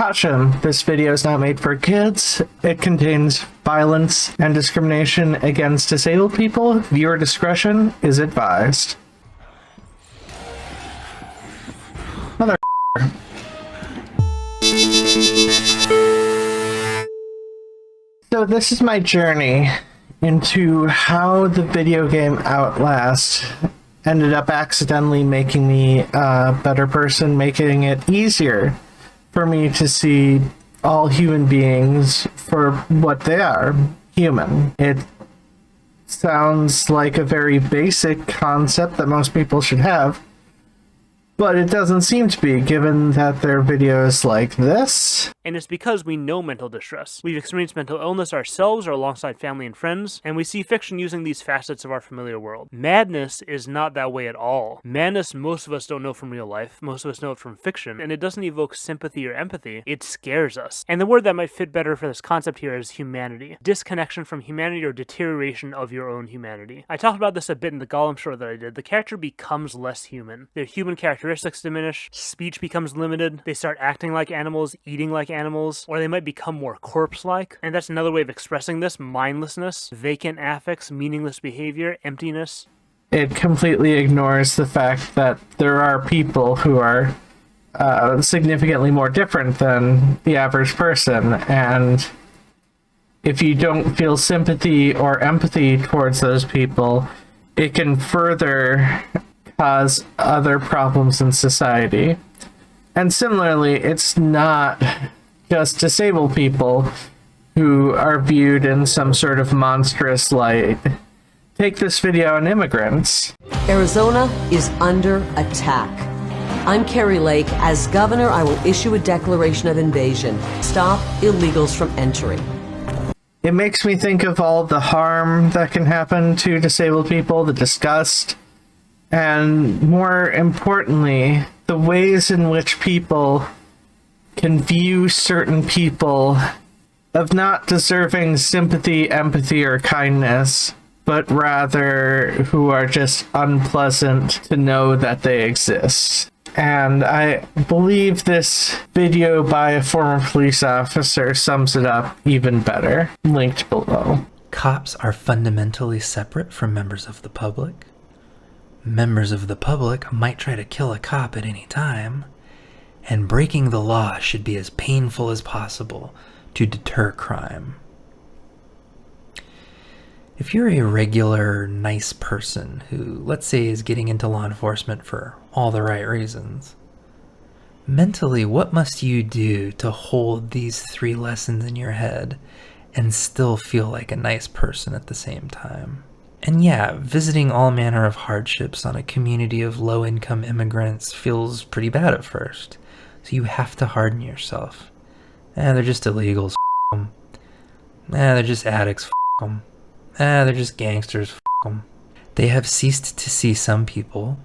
Caution, this video is not made for kids. It contains violence and discrimination against disabled people. Viewer discretion is advised. Mother. So this is my journey into how the video game Outlast ended up accidentally making me a better person, making it easier for me to see all human beings for what they are, human. It sounds like a very basic concept that most people should have, but it doesn't seem to be, given that there are videos like this. And it's because we know mental distress. We've experienced mental illness ourselves or alongside family and friends, and we see fiction using these facets of our familiar world. Madness is not that way at all. Madness, most of us don't know from real life. Most of us know it from fiction, and it doesn't evoke sympathy or empathy. It scares us. And the word that might fit better for this concept here is humanity. Disconnection from humanity or deterioration of your own humanity. I talked about this a bit in the Gollum short that I did. The character becomes less human. Their human characteristics diminish, speech becomes limited, they start acting like animals, eating like animals, or they might become more corpse-like. And that's another way of expressing this: mindlessness, vacant affects, meaningless behavior, emptiness. It completely ignores the fact that there are people who are significantly more different than the average person, and if you don't feel sympathy or empathy towards those people, it can further cause other problems in society. And similarly, it's not just disabled people who are viewed in some sort of monstrous light. Take this video on immigrants. Arizona is under attack. I'm Carrie Lake. As governor, I will issue a declaration of invasion. Stop illegals from entering. It makes me think of all the harm that can happen to disabled people, the disgust, and more importantly, the ways in which people can view certain people of not deserving sympathy, empathy, or kindness, but rather who are just unpleasant to know that they exist. And I believe this video by a former police officer sums it up even better. Linked below. Cops are fundamentally separate from members of the public. Members of the public might try to kill a cop at any time, and breaking the law should be as painful as possible to deter crime. If you're a regular, nice person who, let's say, is getting into law enforcement for all the right reasons, mentally, what must you do to hold these 3 lessons in your head and still feel like a nice person at the same time? And yeah, visiting all manner of hardships on a community of low-income immigrants feels pretty bad at first, so you have to harden yourself. They're just illegals, f*** them. They're just addicts, f*** them. They're just gangsters, f*** them. They have ceased to see some people,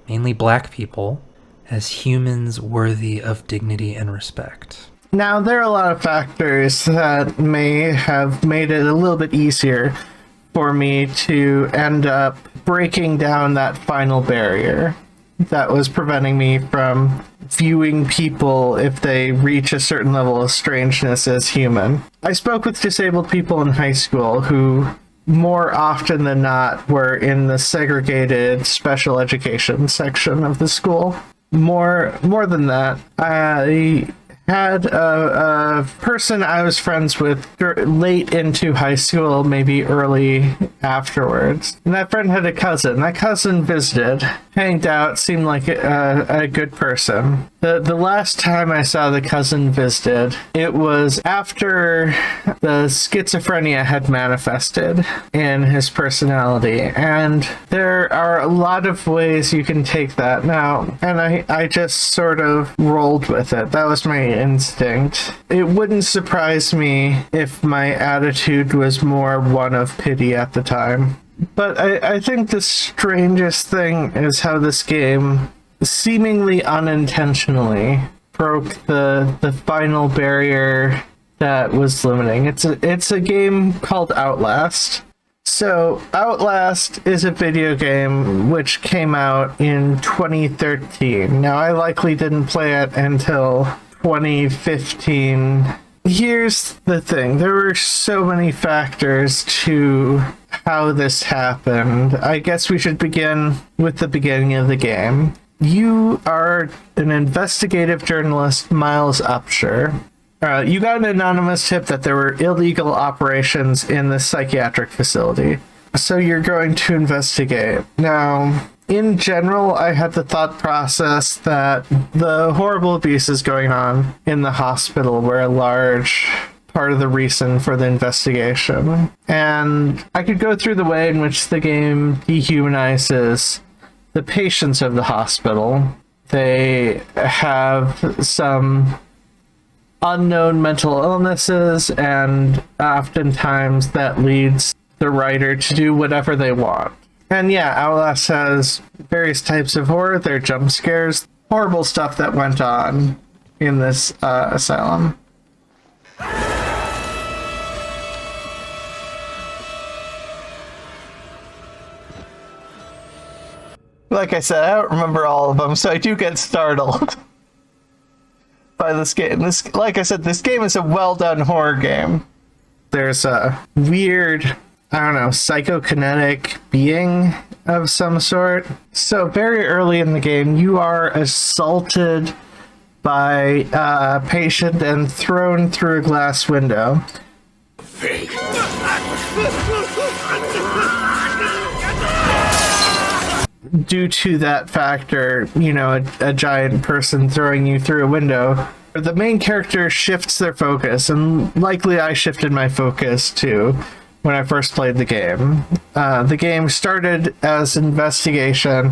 mainly black people, as humans worthy of dignity and respect. Now, there are a lot of factors that may have made it a little bit easier for me to end up breaking down that final barrier that was preventing me from viewing people, if they reach a certain level of strangeness, as human. I spoke with disabled people in high school who, more often than not, were in the segregated special education section of the school. More than that, I had a person I was friends with late into high school, maybe early afterwards. And that friend had a cousin. That cousin visited, hanged out, seemed like a good person. The last time I saw the cousin visited, it was after the schizophrenia had manifested in his personality. And there are a lot of ways you can take that now. And I just sort of rolled with it. That was my instinct. It wouldn't surprise me if my attitude was more one of pity at the time. But I think the strangest thing is how this game seemingly unintentionally broke the final barrier that was limiting. It's a game called Outlast. So Outlast is a video game which came out in 2013. Now, I likely didn't play it until 2015. Here's the thing. There were so many factors to how this happened. I guess we should begin with the beginning of the game. You are an investigative journalist, Miles Upshur. You got an anonymous tip that there were illegal operations in this psychiatric facility. So you're going to investigate. Now, in general, I had the thought process that the horrible abuses going on in the hospital were a large part of the reason for the investigation. And I could go through the way in which the game dehumanizes the patients of the hospital. They have some unknown mental illnesses, and oftentimes that leads the writer to do whatever they want. And yeah, Outlast has various types of horror. There are jump scares, horrible stuff that went on in this asylum. Like I said, I don't remember all of them, so I do get startled by this game. Like I said, this game is a well-done horror game. There's a weird, I don't know, psychokinetic being of some sort. So very early in the game, you are assaulted by a patient and thrown through a glass window. Due to that factor, you know, a giant person throwing you through a window, the main character shifts their focus, and likely I shifted my focus too when I first played the game. The game started as investigation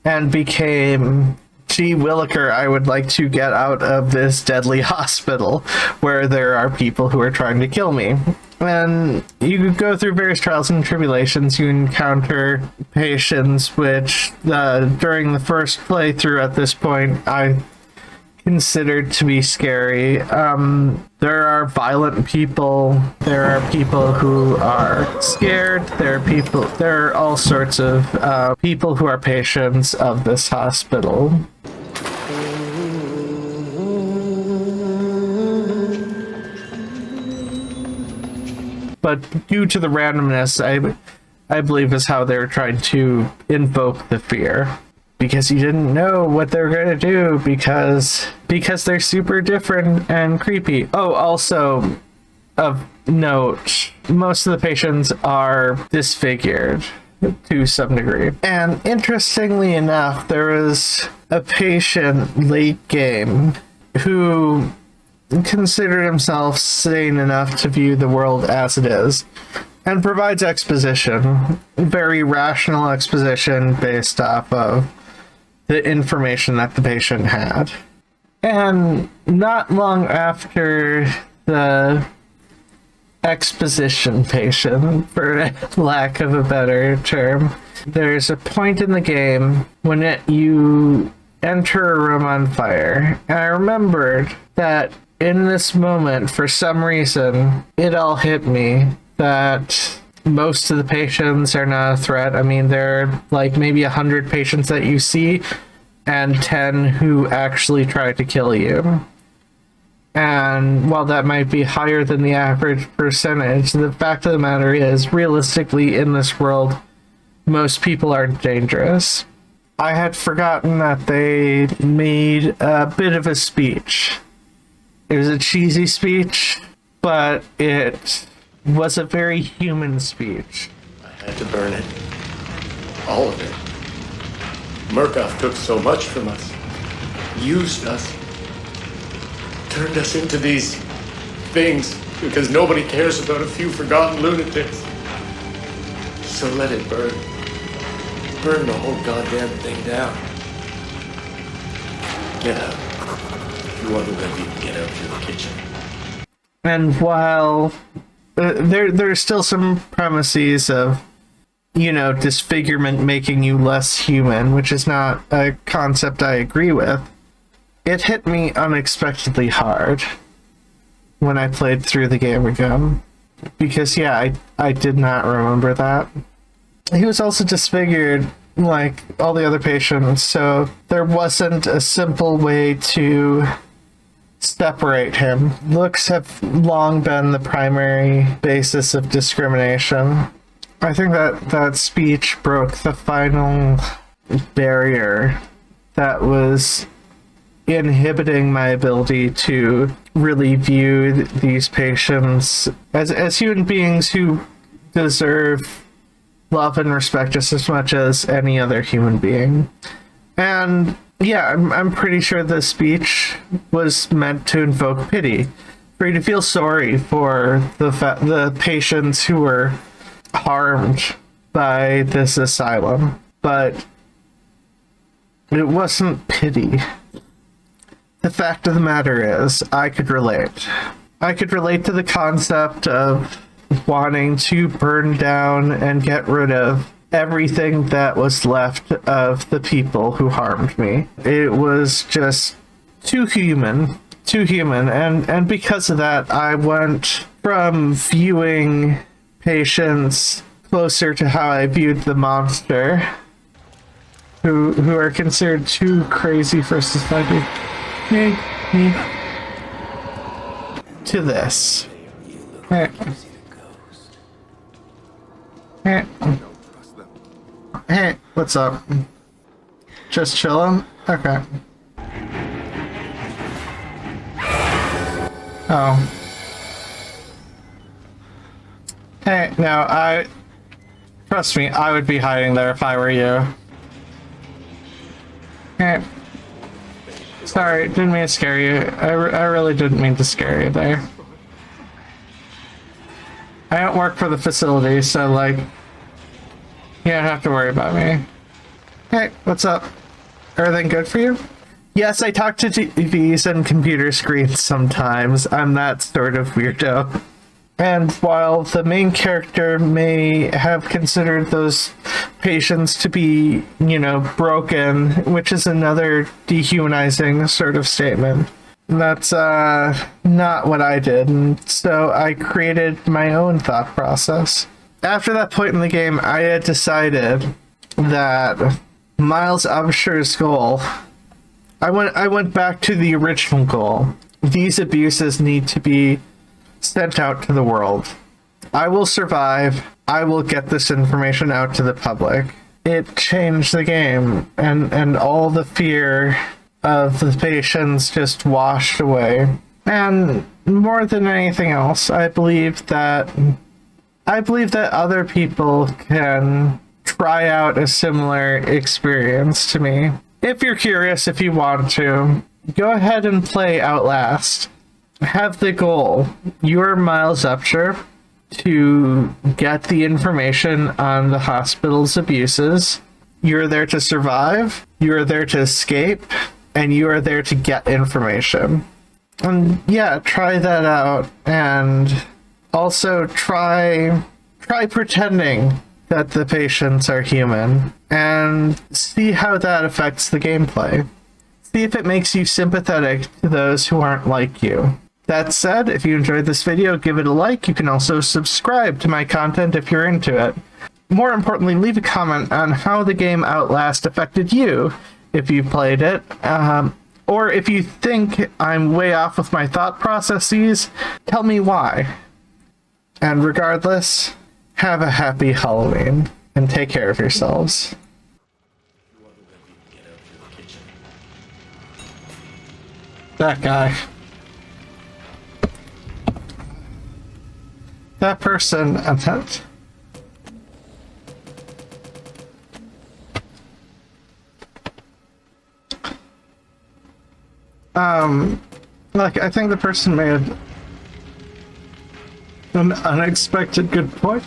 and became, gee Williker, I would like to get out of this deadly hospital where there are people who are trying to kill me. And you go through various trials and tribulations. You encounter patients, which during the first playthrough at this point, I considered to be scary. There are violent people. There are people who are scared. There are all sorts of people who are patients of this hospital. But due to the randomness, I believe is how they're trying to invoke the fear. Because you didn't know what they're going to do, because they're super different and creepy. Oh, also, of note, most of the patients are disfigured to some degree. And interestingly enough, there was a patient late game who considered himself sane enough to view the world as it is, and provides exposition, very rational exposition based off of the information that the patient had. And not long after the exposition patient, for lack of a better term, there's a point in the game when you enter a room on fire. And I remembered that in this moment, for some reason, it all hit me that most of the patients are not a threat. I mean, there are like maybe 100 patients that you see and 10 who actually try to kill you. And while that might be higher than the average percentage, the fact of the matter is, realistically, in this world, most people aren't dangerous. I had forgotten that they made a bit of a speech. It was a cheesy speech, but it was a very human speech. I had to burn it. All of it. Murkoff took so much from us. Used us. Turned us into these things because nobody cares about a few forgotten lunatics. So let it burn. Burn the whole goddamn thing down. Get out. If you want to live, you can get out through the kitchen. And while there's still some premises of, you know, disfigurement making you less human, which is not a concept I agree with, it hit me unexpectedly hard when I played through the game again. Because, yeah, I did not remember that. He was also disfigured like all the other patients, so there wasn't a simple way to separate him. Looks have long been the primary basis of discrimination. I think that speech broke the final barrier that was inhibiting my ability to really view these patients as human beings who deserve love and respect just as much as any other human being. And yeah, I'm pretty sure the speech was meant to invoke pity, for you to feel sorry for the patients who were harmed by this asylum. But it wasn't pity. The fact of the matter is, I could relate. I could relate to the concept of wanting to burn down and get rid of everything that was left of the people who harmed me. It was just too human. And because of that, I went from viewing patients closer to how I viewed the monster, who are considered too crazy for society. Me. To this. Hey, what's up? Just chillin'? Okay. Oh. Hey, no, trust me, I would be hiding there if I were you. Hey. Sorry, didn't mean to scare you. I really didn't mean to scare you there. I don't work for the facility, so, like, you don't have to worry about me. Hey, what's up? Everything good for you? Yes, I talk to TVs and computer screens sometimes. I'm that sort of weirdo. And while the main character may have considered those patients to be, you know, broken, which is another dehumanizing sort of statement, that's not what I did. And so I created my own thought process. After that point in the game, I had decided that Miles Upsher's goal, I went back to the original goal. These abuses need to be sent out to the world. I will survive. I will get this information out to the public. It changed the game, and all the fear of the patients just washed away. And more than anything else, I believe that other people can try out a similar experience to me. If you're curious, if you want to, go ahead and play Outlast. Have the goal, you're Miles Upshur, to get the information on the hospital's abuses. You're there to survive, you're there to escape, and you are there to get information. And yeah, try that out, and also try pretending that the patients are human, and see how that affects the gameplay. See if it makes you sympathetic to those who aren't like you. That said, if you enjoyed this video, give it a like. You can also subscribe to my content if you're into it. More importantly, leave a comment on how the game Outlast affected you if you played it, or if you think I'm way off with my thought processes, tell me why. And regardless, have a happy Halloween, and take care of yourselves. That guy. That person and that. Like, I think the person made an unexpected good point.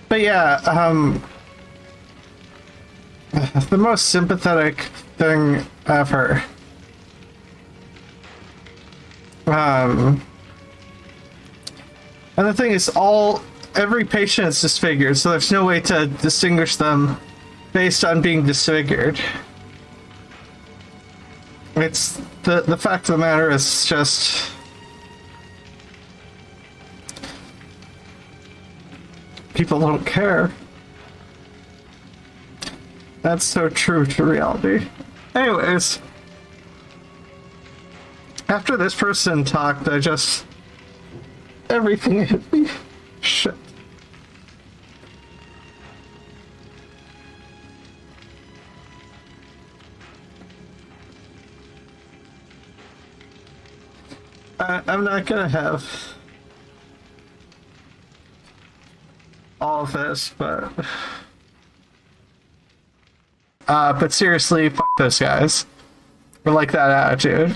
But yeah, the most sympathetic thing ever. And the thing is, every patient is disfigured, so there's no way to distinguish them based on being disfigured. It's the fact of the matter is just people don't care. That's so true to reality. Anyways, after this person talked, everything hit me. Shit. I'm not gonna have all of this, but seriously, fuck those guys. Or like that attitude.